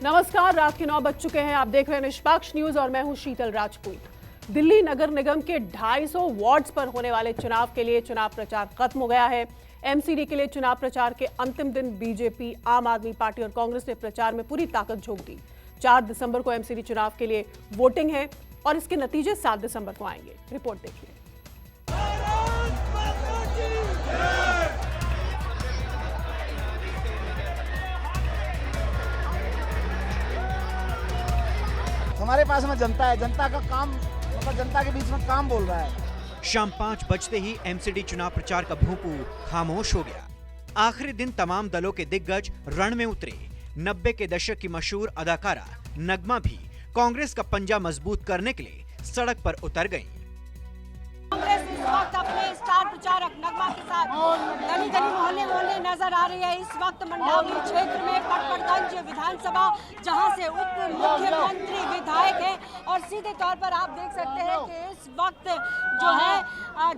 नमस्कार, रात के 9 बज चुके हैं। आप देख रहे हैं निष्पक्ष न्यूज और मैं हूं शीतल राजपूत। दिल्ली नगर निगम के 250 वार्ड्स पर होने वाले चुनाव के लिए चुनाव प्रचार खत्म हो गया है। एमसीडी के लिए चुनाव प्रचार के अंतिम दिन बीजेपी, आम आदमी पार्टी और कांग्रेस ने प्रचार में पूरी ताकत झोंक दी। 4 दिसंबर को एमसीडी चुनाव के लिए वोटिंग है और इसके नतीजे 7 दिसंबर को आएंगे। रिपोर्ट देखिए। हमारे पास में जनता है, जनता का काम, मतलब जनता के बीच में काम बोल रहा है। शाम 5 बजते ही एमसीडी चुनाव प्रचार का भूपू खामोश हो गया। आखिरी दिन तमाम दलों के दिग्गज रण में उतरे। 90 के दशक की मशहूर अदाकारा नगमा भी कांग्रेस का पंजा मजबूत करने के लिए सड़क पर उतर गईं। कांग्रेस इस वक्त अपने स्टार प्रचारक नगमा के साथ गली गली मोहल्ले मोहल्ले नजर आ रही है। इस वक्त मंडावी क्षेत्र में पटपड़गंज विधानसभा, जहां से उप मुख्यमंत्री विधायक है, और सीधे तौर पर आप देख सकते हैं कि इस वक्त जो है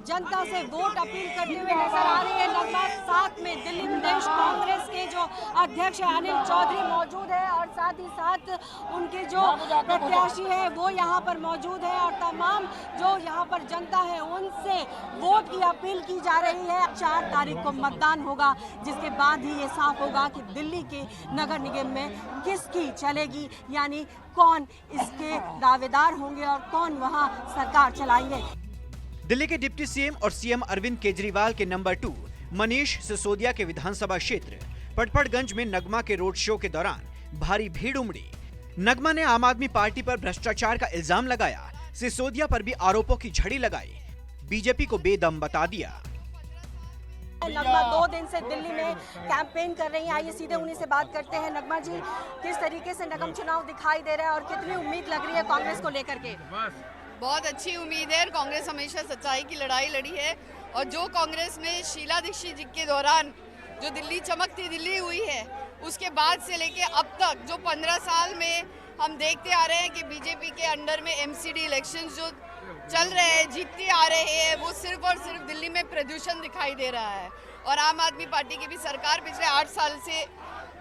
जनता से वोट अपील करते हुए नजर आ रही है नगमा। साथ में दिल्ली प्रदेश कांग्रेस के जो अध्यक्ष है अनिल चौधरी मौजूद है और साथ ही साथ उनके जो प्रत्याशी है वो यहाँ पर मौजूद है और तमाम जो यहाँ पर जनता है उनसे वोट की अपील की जा रही है। 4 तारीख को मतदान होगा, जिसके बाद ही ये साफ होगा कि दिल्ली के नगर निगम में किसकी चलेगी, यानी कौन इसके दावेदार होंगे और कौन वहां सरकार चलाएंगे। दिल्ली के डिप्टी सीएम और सीएम अरविंद केजरीवाल के नंबर 2 मनीष सिसोदिया के विधानसभा क्षेत्र पटपड़गंज में नगमा के रोड शो के दौरान भारी भीड़ उमड़ी। नगमा ने आम आदमी पार्टी पर भ्रष्टाचार का इल्जाम लगाया। सिसोदिया पर भी आरोपों की झड़ी लगाई। बीजेपी को बेदम बता दिया। नगमा 2 दिन से दिल्ली में कैंपेन कर रही हैं। आइए सीधे उन्हीं से बात करते हैं। नगमा जी, किस तरीके से निगम चुनाव दिखाई दे रहा है और कितनी उम्मीद लग रही है कांग्रेस को लेकर के? बहुत अच्छी उम्मीद है। कांग्रेस हमेशा सच्चाई की लड़ाई लड़ी है और जो कांग्रेस में शीला दीक्षित जी के दौरान जो दिल्ली चमकती दिल्ली हुई है, उसके बाद से लेके अब तक जो 15 साल में हम देखते आ रहे हैं कि बीजेपी के अंडर में एमसीडी इलेक्शंस जो चल रहे हैं, जीतते आ रहे हैं, वो सिर्फ और सिर्फ दिल्ली में प्रदूषण दिखाई दे रहा है। और आम आदमी पार्टी की भी सरकार पिछले 8 साल से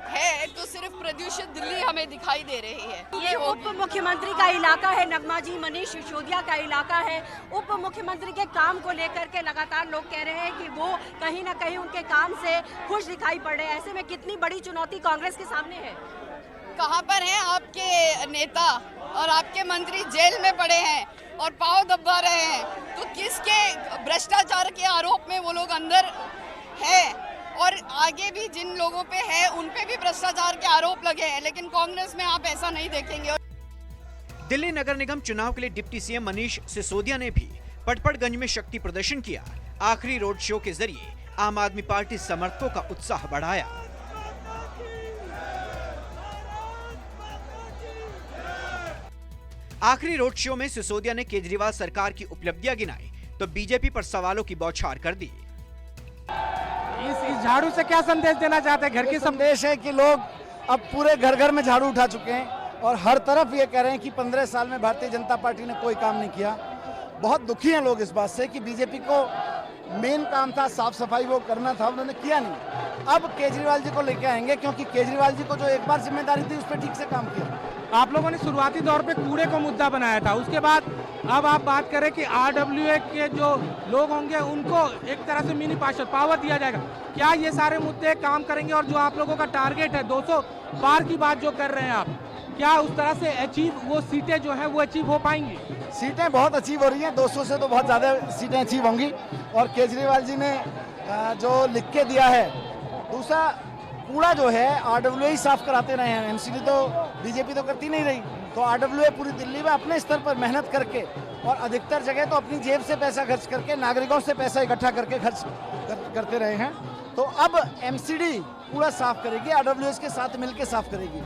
है तो सिर्फ प्रदूषित दिल्ली हमें दिखाई दे रही है। ये उप मुख्यमंत्री का इलाका है नगमा जी, मनीष सिसोदिया का इलाका है। उप मुख्यमंत्री के काम को लेकर के लगातार लोग कह रहे हैं कि वो कहीं ना कहीं उनके काम से खुश दिखाई पड़ रहे हैं। ऐसे में कितनी बड़ी चुनौती कांग्रेस के सामने है? कहाँ पर हैं आपके नेता और आपके मंत्री? जेल में पड़े हैं और पांव दबा रहे हैं, तो किसके भ्रष्टाचार के आरोप में वो लोग अंदर है? और आगे भी जिन लोगों पे है उन पे भी भ्रष्टाचार के आरोप लगे हैं, लेकिन कांग्रेस में आप ऐसा नहीं देखेंगे। दिल्ली नगर निगम चुनाव के लिए डिप्टी सीएम मनीष सिसोदिया ने भी पटपड़गंज में शक्ति प्रदर्शन किया। आखिरी रोड शो के जरिए आम आदमी पार्टी समर्थकों का उत्साह बढ़ाया। आखिरी रोड शो में सिसोदिया ने केजरीवाल सरकार की उपलब्धियां गिनाई तो बीजेपी पर सवालों की बौछार कर दी। इस झाड़ू से क्या संदेश देना चाहते हैं? घर की संदेश है कि लोग अब पूरे घर घर में झाड़ू उठा चुके हैं और हर तरफ ये कह रहे हैं कि 15 साल में भारतीय जनता पार्टी ने कोई काम नहीं किया। बहुत दुखी हैं लोग इस बात से कि बीजेपी को मेन काम था साफ सफाई, वो करना था, उन्होंने किया नहीं। अब केजरीवाल जी को लेके आएंगे क्योंकि केजरीवाल जी को जो एक बार जिम्मेदारी थी उस पर ठीक से काम किया। आप लोगों ने शुरुआती दौर पे कूड़े को मुद्दा बनाया था, उसके बाद अब आप बात करें कि आरडब्ल्यूए के जो लोग होंगे उनको एक तरह से मिनी पावर दिया जाएगा। क्या ये सारे मुद्दे काम करेंगे? और जो आप लोगों का टारगेट है 200 पार की बात जो कर रहे हैं आप, क्या उस तरह से अचीव वो सीटें जो है वो अचीव हो पाएंगी? सीटें बहुत अचीव हो रही हैं, 200 से तो बहुत ज़्यादा सीटें अचीव होंगी। और केजरीवाल जी ने जो लिख के दिया है, दूसरा कूड़ा जो है आरडब्ल्यूए ही साफ कराते रहे हैं, एमसीडी तो बीजेपी तो करती नहीं रही। तो आरडब्ल्यूए पूरी दिल्ली में अपने स्तर पर मेहनत करके और अधिकतर जगह तो अपनी जेब से पैसा खर्च करके, नागरिकों से पैसा इकट्ठा करके खर्च करते रहे हैं। तो अब एमसीडी कूड़ा साफ करेगी, आरडब्ल्यूए के साथ मिलकर साफ करेगी।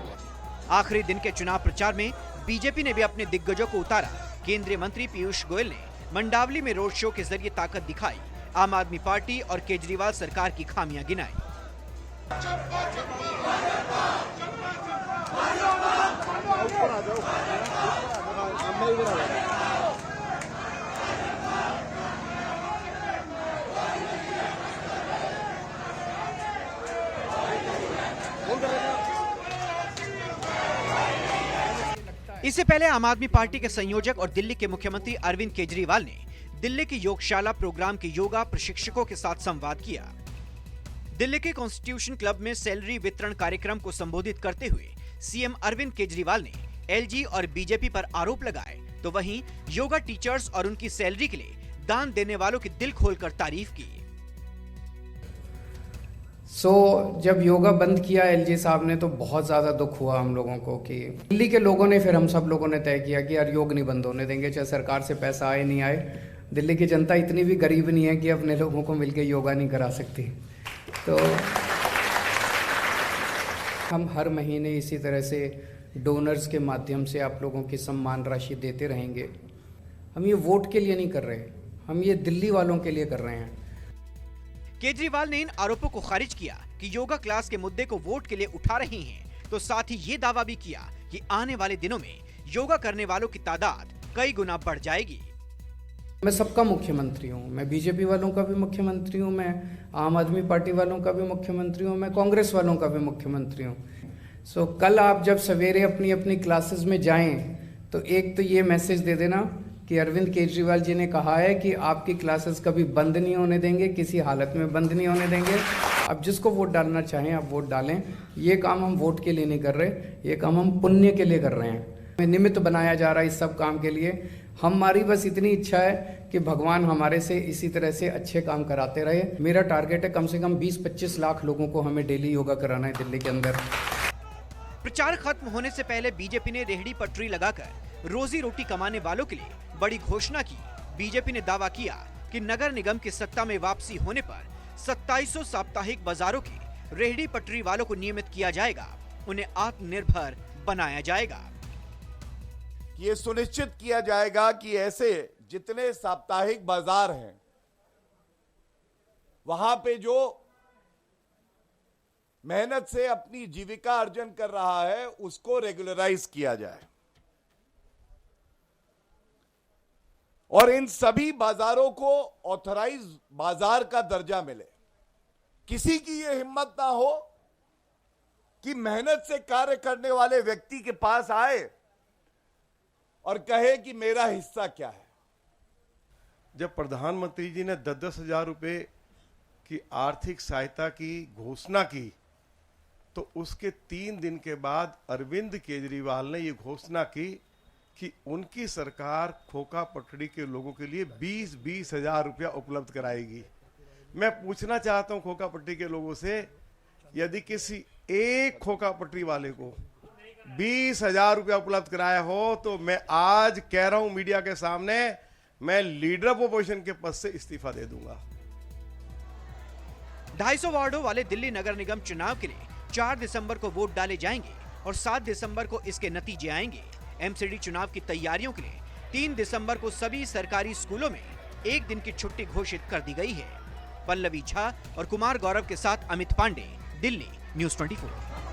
आखिरी दिन के चुनाव प्रचार में बीजेपी ने भी अपने दिग्गजों को उतारा। केंद्रीय मंत्री पीयूष गोयल ने मंडावली में रोड शो के जरिए ताकत दिखाई। आम आदमी पार्टी और केजरीवाल सरकार की खामियां गिनाई। इससे पहले आम आदमी पार्टी के संयोजक और दिल्ली के मुख्यमंत्री अरविंद केजरीवाल ने दिल्ली की योगशाला प्रोग्राम के योगा प्रशिक्षकों के साथ संवाद किया। दिल्ली के कॉन्स्टिट्यूशन क्लब में सैलरी वितरण कार्यक्रम को संबोधित करते हुए सीएम अरविंद केजरीवाल ने एलजी और बीजेपी पर आरोप लगाए, तो वहीं योगा टीचर्स और उनकी सैलरी के लिए दान देने वालों की दिल खोलकर तारीफ की। जब योगा बंद किया एलजी साहब ने तो बहुत ज़्यादा दुख हुआ हम लोगों को कि दिल्ली के लोगों ने, फिर हम सब लोगों ने तय किया कि यार योग नहीं बंद होने देंगे, चाहे सरकार से पैसा आए नहीं आए। दिल्ली की जनता इतनी भी गरीब नहीं है कि अपने लोगों को मिलकर योगा नहीं करा सकती। तो हम हर महीने इसी तरह से डोनर्स के माध्यम से आप लोगों की सम्मान राशि देते रहेंगे। हम ये वोट के लिए नहीं कर रहे, हम ये दिल्ली वालों के लिए कर रहे हैं। केजरीवाल ने इन आरोपों को खारिज किया कि योगा क्लास के मुद्दे को वोट के लिए उठा रहे हैं, तो साथ ही ये दावा भी किया कि आने वाले दिनों में योगा करने वालों की तादाद कई गुना बढ़ जाएगी। मैं सबका मुख्यमंत्री हूँ, मैं बीजेपी वालों का भी मुख्यमंत्री हूँ, मैं आम आदमी पार्टी वालों का भी मुख्यमंत्री हूँ, मैं कांग्रेस वालों का भी मुख्यमंत्री हूँ। कल आप जब सवेरे अपनी अपनी क्लासेस में जाएं तो एक तो ये मैसेज दे देना कि अरविंद केजरीवाल जी ने कहा है कि आपकी क्लासेस कभी बंद नहीं होने देंगे, किसी हालत में बंद नहीं होने देंगे। अब जिसको वोट डालना चाहें आप वोट डालें। ये काम हम वोट के लिए नहीं कर रहे, ये काम हम पुण्य के लिए कर रहे हैं। निमित्त बनाया जा रहा है इस सब काम के लिए। हमारी बस इतनी इच्छा है कि भगवान हमारे से इसी तरह से अच्छे काम कराते रहे। मेरा टारगेट है कम से कम 20-25 लाख लोगों को हमें डेली योगा कराना है दिल्ली के अंदर। प्रचार खत्म होने से पहले बीजेपी ने रेहड़ी पटरी लगाकर रोजी रोटी कमाने वालों के लिए बड़ी घोषणा की। बीजेपी ने दावा किया कि नगर निगम की सत्ता में वापसी होने पर 2700 साप्ताहिक बाजारों के रेहड़ी पटरी वालों को नियमित किया जाएगा, उन्हें आत्मनिर्भर बनाया जाएगा। ये सुनिश्चित किया जाएगा कि ऐसे जितने साप्ताहिक बाजार हैं वहां पे जो मेहनत से अपनी जीविका अर्जन कर रहा है उसको रेगुलराइज किया जाए और इन सभी बाजारों को ऑथराइज बाजार का दर्जा मिले। किसी की यह हिम्मत ना हो कि मेहनत से कार्य करने वाले व्यक्ति के पास आए और कहे कि मेरा हिस्सा क्या है। जब प्रधानमंत्री जी ने 10-10 हजार रुपए की आर्थिक सहायता की घोषणा की तो उसके 3 दिन के बाद अरविंद केजरीवाल ने ये घोषणा की कि उनकी सरकार खोखा पटड़ी के लोगों के लिए 20-20 हजार रुपया उपलब्ध कराएगी। मैं पूछना चाहता हूं खोखा पट्टी के लोगों से, यदि किसी एक खोखा पटरी वाले को 20 हजार रुपया उपलब्ध कराया हो तो मैं आज कह रहा हूं मीडिया के सामने, मैं लीडर ऑफ अपोजिशन के पद से इस्तीफा दे दूंगा। 250 वार्डों वाले दिल्ली नगर निगम चुनाव के लिए 4 दिसंबर को वोट डाले जाएंगे और 7 दिसंबर को इसके नतीजे आएंगे। एमसीडी चुनाव की तैयारियों के लिए 3 दिसंबर को सभी सरकारी स्कूलों में 1 दिन की छुट्टी घोषित कर दी गई है। पल्लवी झा और कुमार गौरव के साथ अमित पांडे, दिल्ली न्यूज़ 24।